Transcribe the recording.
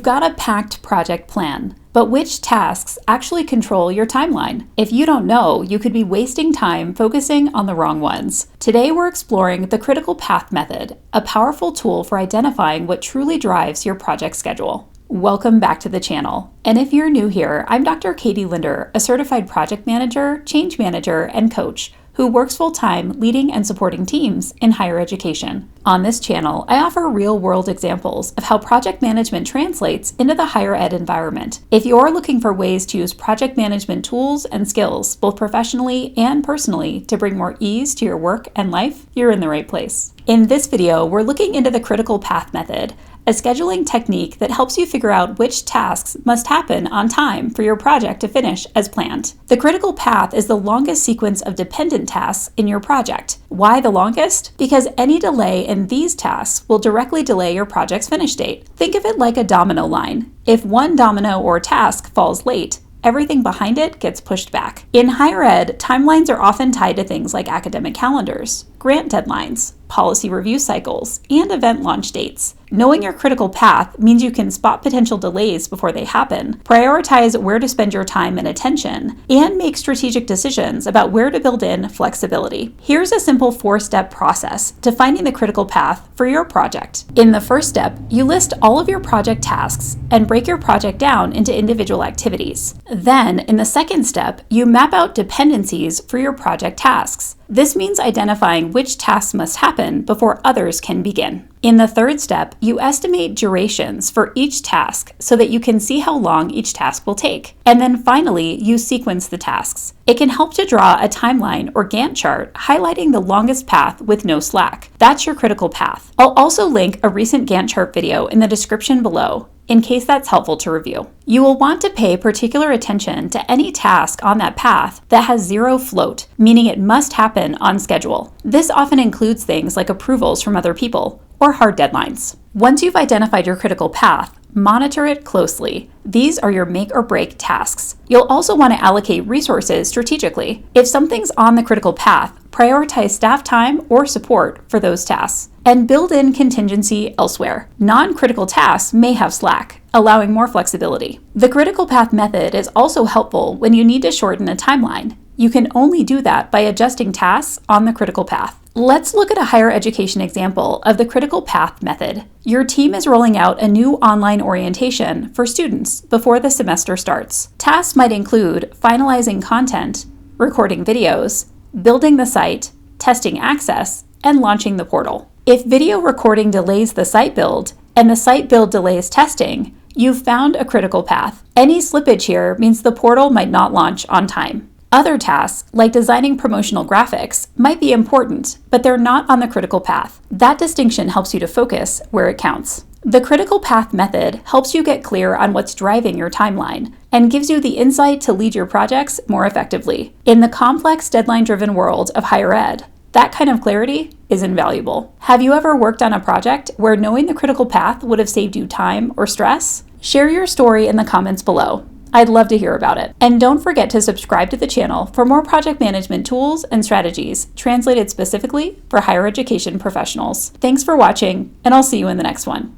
got a packed project plan, but which tasks actually control your timeline? If you don't know, you could be wasting time focusing on the wrong ones. Today we're exploring the critical path method, a powerful tool for identifying what truly drives your project schedule. Welcome back to the channel. And if you're new here, I'm Dr. Katie Linder, a certified project manager, change manager, and coach who works full-time leading and supporting teams in higher education. On this channel, I offer real-world examples of how project management translates into the higher ed environment. If you're looking for ways to use project management tools and skills, both professionally and personally, to bring more ease to your work and life, you're in the right place. In this video, we're looking into the critical path method, a scheduling technique that helps you figure out which tasks must happen on time for your project to finish as planned. The critical path is the longest sequence of dependent tasks in your project. Why the longest? Because any delay in these tasks will directly delay your project's finish date. Think of it like a domino line. If one domino or task falls late, everything behind it gets pushed back. In higher ed, timelines are often tied to things like academic calendars, grant deadlines, policy review cycles, and event launch dates. Knowing your critical path means you can spot potential delays before they happen, prioritize where to spend your time and attention, and make strategic decisions about where to build in flexibility. Here's a simple 4-step process to finding the critical path for your project. In the first step, you list all of your project tasks and break your project down into individual activities. Then, in the second step, you map out dependencies for your project tasks. This means identifying which tasks must happen before others can begin. In the third step, you estimate durations for each task so that you can see how long each task will take. And then finally, you sequence the tasks. It can help to draw a timeline or Gantt chart highlighting the longest path with no slack. That's your critical path. I'll also link a recent Gantt chart video in the description below, in case that's helpful to review. You will want to pay particular attention to any task on that path that has zero float, meaning it must happen on schedule. This often includes things like approvals from other people or hard deadlines. Once you've identified your critical path, monitor it closely. These are your make or break tasks. You'll also want to allocate resources strategically. If something's on the critical path, prioritize staff time or support for those tasks, and build in contingency elsewhere. Non-critical tasks may have slack, allowing more flexibility. The critical path method is also helpful when you need to shorten a timeline. You can only do that by adjusting tasks on the critical path. Let's look at a higher education example of the critical path method. Your team is rolling out a new online orientation for students before the semester starts. Tasks might include finalizing content, recording videos, building the site, testing access, and launching the portal. If video recording delays the site build and the site build delays testing, you've found a critical path. Any slippage here means the portal might not launch on time. Other tasks, like designing promotional graphics, might be important, but they're not on the critical path. That distinction helps you to focus where it counts. The critical path method helps you get clear on what's driving your timeline and gives you the insight to lead your projects more effectively. In the complex deadline-driven world of higher ed, that kind of clarity is invaluable. Have you ever worked on a project where knowing the critical path would have saved you time or stress? Share your story in the comments below. I'd love to hear about it. And don't forget to subscribe to the channel for more project management tools and strategies translated specifically for higher education professionals. Thanks for watching, and I'll see you in the next one.